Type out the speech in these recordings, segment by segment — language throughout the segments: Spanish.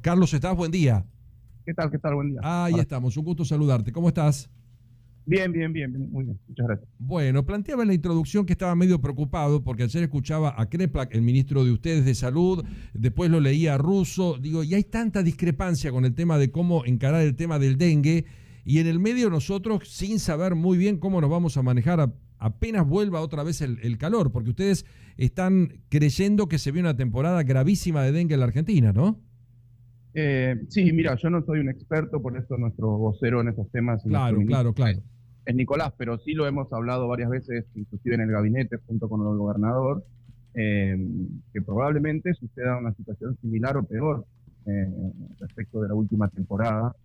Carlos, ¿estás? Buen día. ¿Qué tal? ¿Qué tal? Buen día. Ahí estamos, un gusto saludarte. ¿Cómo estás? Bien, muy bien. Muchas gracias. Bueno, planteaba en la introducción que estaba medio preocupado porque ayer escuchaba a Kreplak, el ministro de ustedes de Salud, después lo leía a Russo, digo, y hay tanta discrepancia con el tema de cómo encarar el tema del dengue, y en el medio nosotros, sin saber muy bien cómo nos vamos a manejar apenas vuelva otra vez el calor, porque ustedes están creyendo que se viene una temporada gravísima de dengue en la Argentina, ¿no? Sí, mira, yo no soy un experto, por eso nuestro vocero en estos temas Claro. es Nicolás, pero sí lo hemos hablado varias veces, inclusive en el gabinete junto con el gobernador, que probablemente suceda una situación similar o peor eh, respecto de la última temporada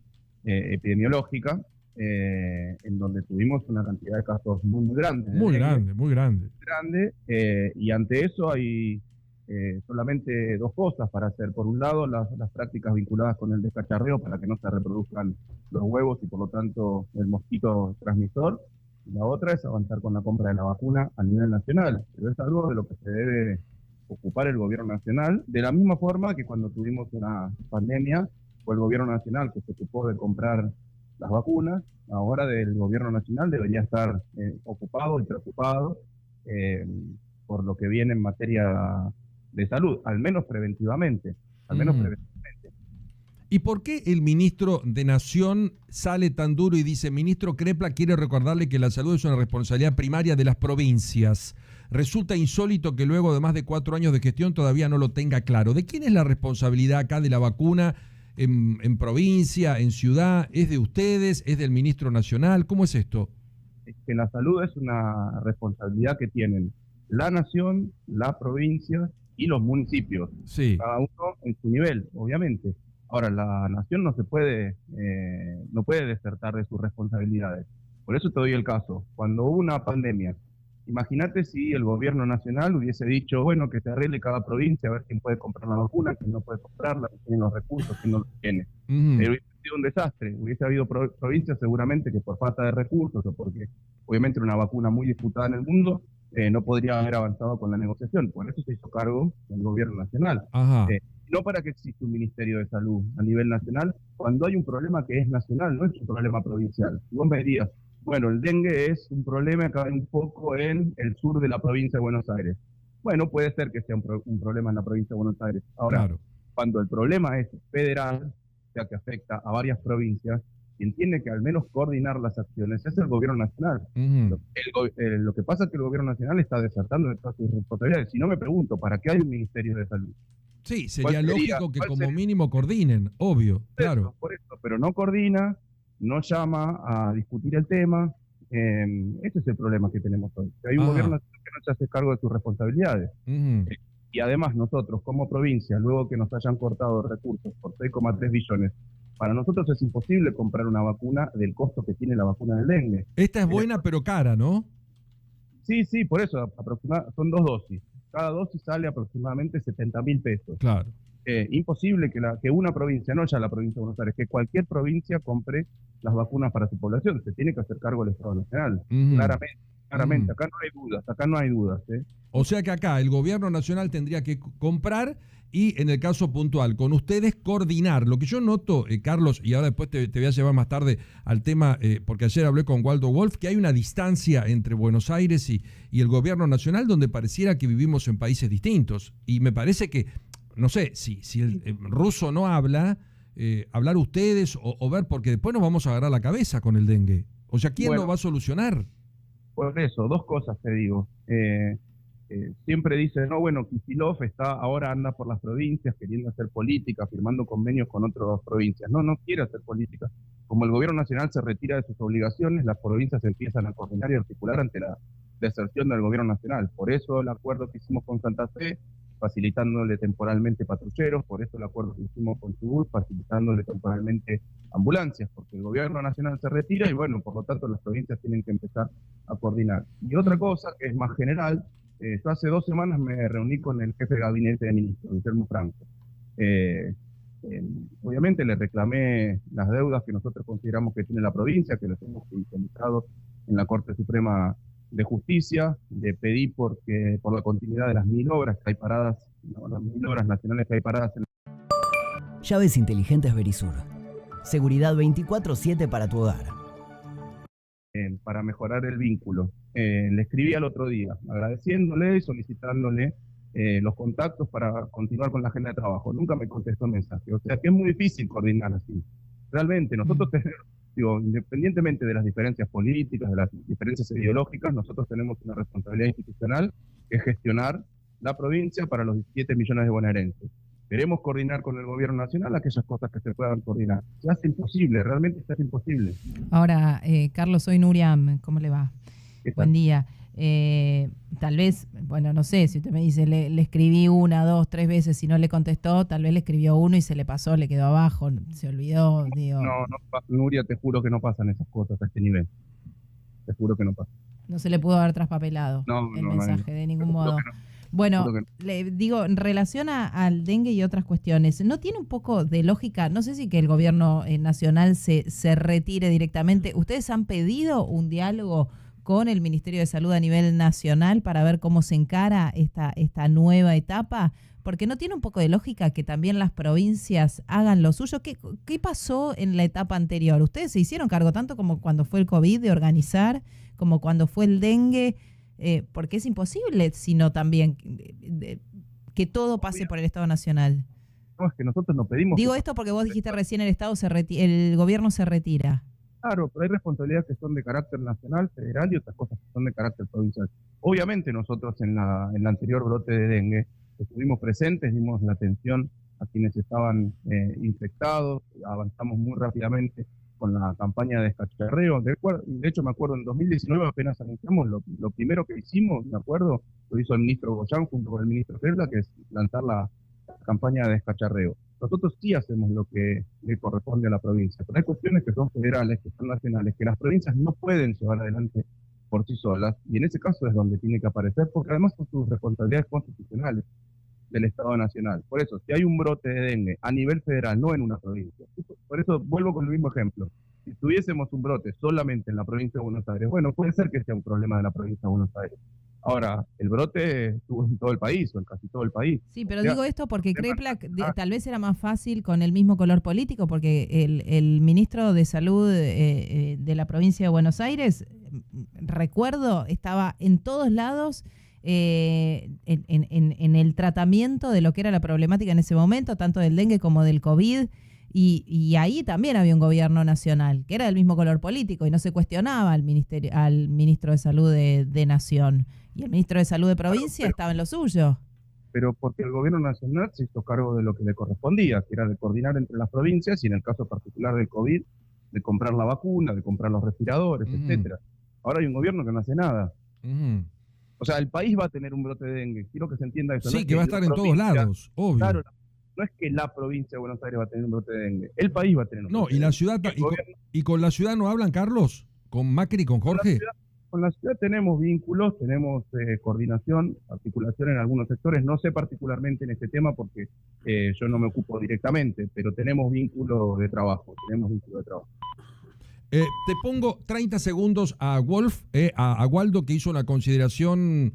epidemiológica, en donde tuvimos una cantidad de casos muy grandes. Muy grande. Y ante eso hay solamente dos cosas para hacer. Por un lado, las prácticas vinculadas con el descacharreo para que no se reproduzcan los huevos y por lo tanto el mosquito transmisor. Y la otra es avanzar con la compra de la vacuna a nivel nacional. Pero es algo de lo que se debe ocupar el gobierno nacional, de la misma forma que cuando tuvimos una pandemia fue el gobierno nacional que se ocupó de comprar las vacunas. Ahora del gobierno nacional debería estar ocupado y preocupado por lo que viene en materia de salud, al menos preventivamente. ¿Y por qué el ministro de Nación sale tan duro y dice, ministro Kreplak quiere recordarle que la salud es una responsabilidad primaria de las provincias? Resulta insólito que luego de más de 4 años de gestión todavía no lo tenga claro. ¿De quién es la responsabilidad acá de la vacuna en provincia, en ciudad? ¿Es de ustedes? ¿Es del ministro nacional? ¿Cómo es esto? Es que la salud es una responsabilidad que tienen la nación, la provincia y los municipios. Sí. Cada uno en su nivel, obviamente. Ahora, la nación no puede desertar de sus responsabilidades. Por eso te doy el caso. Cuando hubo una pandemia, imagínate si el gobierno nacional hubiese dicho, bueno, que se arregle cada provincia a ver quién puede comprar la vacuna, quién no puede comprarla, quién tiene los recursos, quién no los tiene. Hubiese sido un desastre. Hubiese habido provincias seguramente que por falta de recursos o porque obviamente era una vacuna muy disputada en el mundo, no podría haber avanzado con la negociación. Por eso se hizo cargo el gobierno nacional. No para que exista un Ministerio de Salud a nivel nacional, cuando hay un problema que es nacional, no es un problema provincial. Si vos me dirías, bueno, el dengue es un problema que hay un poco en el sur de la provincia de Buenos Aires. Bueno, puede ser que sea un problema en la provincia de Buenos Aires. Ahora, cuando el problema es federal, o sea que afecta a varias provincias, quien tiene que al menos coordinar las acciones es el gobierno nacional. Lo que pasa es que el gobierno nacional está desertando de todas sus responsabilidades. Si no, me pregunto, ¿para qué hay un Ministerio de Salud? Sí, sería lógico que como mínimo coordinen, obvio, claro. Por eso, pero no coordina, no llama a discutir el tema. Ese es el problema que tenemos hoy. Hay un gobierno nacional que no se hace cargo de sus responsabilidades. Y además nosotros, como provincia, luego que nos hayan cortado recursos por 6,3 billones, para nosotros es imposible comprar una vacuna del costo que tiene la vacuna del dengue. Esta es buena pero cara, ¿no? Sí, por eso son 2 dosis. Cada dosis sale aproximadamente 70.000 pesos. Claro. Imposible que una provincia, no ya la provincia de Buenos Aires, que cualquier provincia compre las vacunas para su población. Se tiene que hacer cargo el Estado Nacional. Claramente. Acá no hay dudas. O sea que acá el gobierno nacional tendría que comprar y en el caso puntual, con ustedes coordinar. Lo que yo noto, Carlos, y ahora después te voy a llevar más tarde al tema, porque ayer hablé con Waldo Wolf, que hay una distancia entre Buenos Aires y el gobierno nacional donde pareciera que vivimos en países distintos. Y me parece que, no sé, si el ruso no habla, hablar ustedes o ver, porque después nos vamos a agarrar la cabeza con el dengue. O sea, ¿quién lo va a solucionar? Por eso, 2 cosas te digo. Siempre dicen, no, bueno, Kicillof ahora anda por las provincias queriendo hacer política, firmando convenios con otras provincias. No quiere hacer política. Como el gobierno nacional se retira de sus obligaciones, las provincias empiezan a coordinar y articular ante la deserción del gobierno nacional. Por eso el acuerdo que hicimos con Santa Fe, facilitándole temporalmente patrulleros, por eso el acuerdo que hicimos con Chubut, facilitándole temporalmente ambulancias, porque el gobierno nacional se retira y bueno, por lo tanto las provincias tienen que empezar a coordinar. Y otra cosa que es más general, yo hace 2 semanas me reuní con el jefe de gabinete de ministros, Guillermo Franco. Obviamente le reclamé las deudas que nosotros consideramos que tiene la provincia, que los hemos judicializado en la Corte Suprema de Justicia, le pedí por la continuidad de las 1000 obras que hay paradas, las 1000 obras nacionales que hay paradas en Llaves inteligentes Verisur. Seguridad 24/7 para tu hogar. Para mejorar el vínculo. Le escribí al otro día, agradeciéndole y solicitándole los contactos para continuar con la agenda de trabajo. Nunca me contestó el mensaje. O sea que es muy difícil coordinar así. Realmente, nosotros tenemos, independientemente de las diferencias políticas, de las diferencias ideológicas, nosotros tenemos una responsabilidad institucional que es gestionar la provincia para los 17 millones de bonaerenses. Queremos coordinar con el gobierno nacional aquellas cosas que se puedan coordinar. Se hace imposible, realmente se hace imposible. Ahora, Carlos, soy Nuriam, ¿cómo le va? Buen día. Tal vez, bueno, no sé, si usted me dice, le escribí 1, 2, 3 veces y no le contestó, tal vez le escribió uno y se le pasó, le quedó abajo, se olvidó, digo. No, Nuria, te juro que no pasan esas cosas a este nivel. Te juro que no pasa. No se le pudo haber traspapelado el mensaje de ningún modo. Bueno, le digo, en relación al dengue y otras cuestiones, ¿no tiene un poco de lógica? No sé si que el gobierno nacional se retire directamente. ¿Ustedes han pedido un diálogo con el Ministerio de Salud a nivel nacional para ver cómo se encara esta nueva etapa? Porque no tiene un poco de lógica que también las provincias hagan lo suyo. ¿Qué pasó en la etapa anterior? ¿Ustedes se hicieron cargo tanto como cuando fue el COVID de organizar, como cuando fue el dengue? Porque es imposible, sino también que todo pase por el Estado Nacional. No, es que nosotros no pedimos... Digo esto porque vos dijiste recién el gobierno se retira. Claro, pero hay responsabilidades que son de carácter nacional, federal y otras cosas que son de carácter provincial. Obviamente nosotros en la anterior brote de dengue estuvimos presentes, dimos la atención a quienes estaban infectados, avanzamos muy rápidamente con la campaña de descacharreo. De hecho, me acuerdo, en 2019 apenas anunciamos, lo primero que hicimos, me acuerdo, lo hizo el ministro Goyán junto con el ministro Febla, que es lanzar la campaña de descacharreo. Nosotros sí hacemos lo que le corresponde a la provincia, pero hay cuestiones que son federales, que son nacionales, que las provincias no pueden llevar adelante por sí solas, y en ese caso es donde tiene que aparecer, porque además son sus responsabilidades constitucionales del Estado Nacional. Por eso, si hay un brote de dengue a nivel federal, no en una provincia, por eso vuelvo con el mismo ejemplo. Si tuviésemos un brote solamente en la provincia de Buenos Aires, bueno, puede ser que sea un problema de la provincia de Buenos Aires. Ahora, el brote estuvo en todo el país, o en casi todo el país. Sí, pero digo esto porque CREPLAC tal vez era más fácil con el mismo color político, porque el ministro de Salud de la provincia de Buenos Aires, recuerdo, estaba en todos lados en el tratamiento de lo que era la problemática en ese momento, tanto del dengue como del COVID, y ahí también había un gobierno nacional, que era del mismo color político, y no se cuestionaba al ministro de Salud de Nación. Y el ministro de Salud de provincia estaba en lo suyo. Pero porque el gobierno nacional se hizo cargo de lo que le correspondía, que era de coordinar entre las provincias y en el caso particular del COVID, de comprar la vacuna, de comprar los respiradores, etcétera. Ahora hay un gobierno que no hace nada. O sea, el país va a tener un brote de dengue. Quiero que se entienda eso. Sí, no es que va a estar en todos lados, obvio. Claro, no es que la provincia de Buenos Aires va a tener un brote de dengue. El país va a tener un brote de dengue. No, y la ciudad, y con la ciudad no hablan, Carlos, con Macri, con Jorge. Con la ciudad tenemos vínculos, tenemos coordinación, articulación en algunos sectores. No sé particularmente en este tema porque yo no me ocupo directamente, pero tenemos vínculo de trabajo. Te pongo 30 segundos a Wolf, a Waldo, que hizo una consideración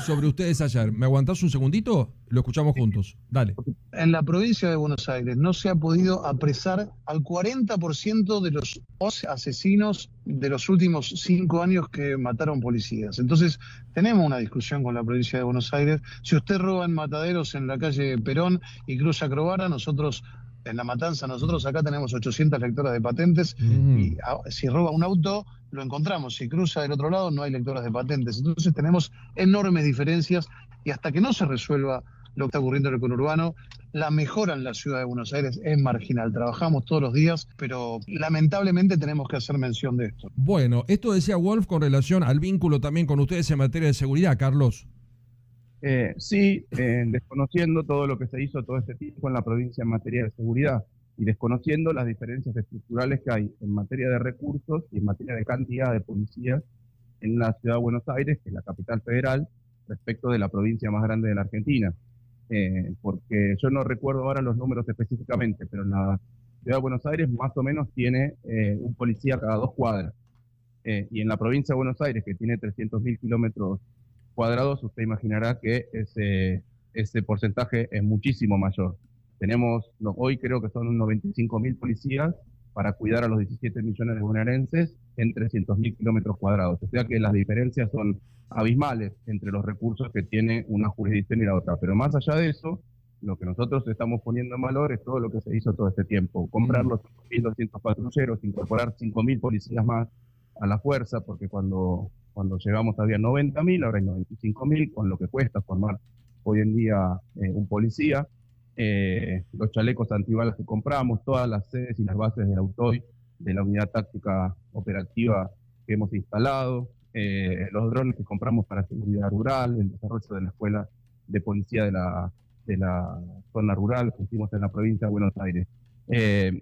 sobre ustedes ayer. ¿Me aguantás un segundito? Lo escuchamos juntos. Dale. En la provincia de Buenos Aires no se ha podido apresar al 40% de los asesinos de los últimos 5 años que mataron policías. Entonces, tenemos una discusión con la provincia de Buenos Aires. Si usted roba en Mataderos, en la calle Perón y cruza Crovara, nosotros... En La Matanza, nosotros acá tenemos 800 lectoras de patentes y si roba un auto, lo encontramos. Si cruza del otro lado, no hay lectoras de patentes. Entonces tenemos enormes diferencias y hasta que no se resuelva lo que está ocurriendo en el conurbano, la mejora en la ciudad de Buenos Aires es marginal. Trabajamos todos los días, pero lamentablemente tenemos que hacer mención de esto. Bueno, esto decía Wolf con relación al vínculo también con ustedes en materia de seguridad, Carlos. Sí, desconociendo todo lo que se hizo todo este tiempo en la provincia en materia de seguridad y desconociendo las diferencias estructurales que hay en materia de recursos y en materia de cantidad de policías en la ciudad de Buenos Aires, que es la capital federal, respecto de la provincia más grande de la Argentina. Porque yo no recuerdo ahora los números específicamente, pero en la ciudad de Buenos Aires más o menos tiene un policía cada 2 cuadras. Y en la provincia de Buenos Aires, que tiene 300.000 kilómetros cuadrados, usted imaginará que ese porcentaje es muchísimo mayor. Hoy creo que son 95.000 policías para cuidar a los 17 millones de bonaerenses en 300.000 kilómetros cuadrados. O sea que las diferencias son abismales entre los recursos que tiene una jurisdicción y la otra. Pero más allá de eso, lo que nosotros estamos poniendo en valor es todo lo que se hizo todo este tiempo. Comprar los 5.200 patrulleros, incorporar 5.000 policías más a la fuerza, porque cuando llegamos había 90.000, ahora hay 95.000, con lo que cuesta formar hoy en día un policía. Los chalecos antibalas que compramos, todas las sedes y las bases del AUTOI, de la unidad táctica operativa que hemos instalado, los drones que compramos para seguridad rural, el desarrollo de la escuela de policía de la zona rural que hicimos en la provincia de Buenos Aires.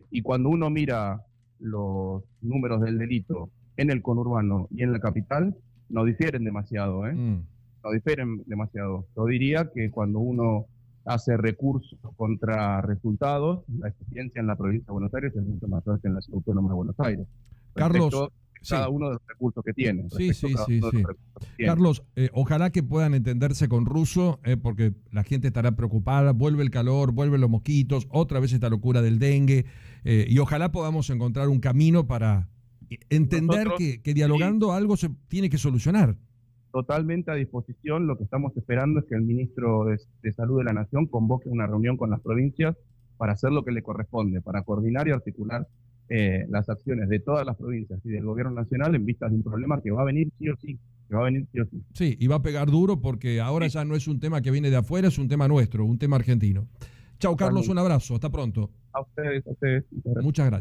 Y cuando uno mira los números del delito en el conurbano y en la capital, no difieren demasiado, no difieren demasiado. Yo diría que cuando uno hace recursos contra resultados, la eficiencia en la provincia de Buenos Aires es mucho mayor que en la ciudad autónoma de Buenos Aires. Carlos, cada uno de los recursos que tiene. Sí. Carlos, ojalá que puedan entenderse con Russo, porque la gente estará preocupada, vuelve el calor, vuelven los mosquitos, otra vez esta locura del dengue, y ojalá podamos encontrar un camino para entender que dialogando algo se tiene que solucionar. Totalmente a disposición. Lo que estamos esperando es que el ministro de Salud de la Nación convoque una reunión con las provincias para hacer lo que le corresponde, para coordinar y articular las acciones de todas las provincias y del gobierno nacional en vistas de un problema que va a venir sí o sí. Sí, y va a pegar duro porque ahora ya no es un tema que viene de afuera, es un tema nuestro, un tema argentino. Chau, Carlos, un abrazo, hasta pronto. A ustedes. Muchas gracias.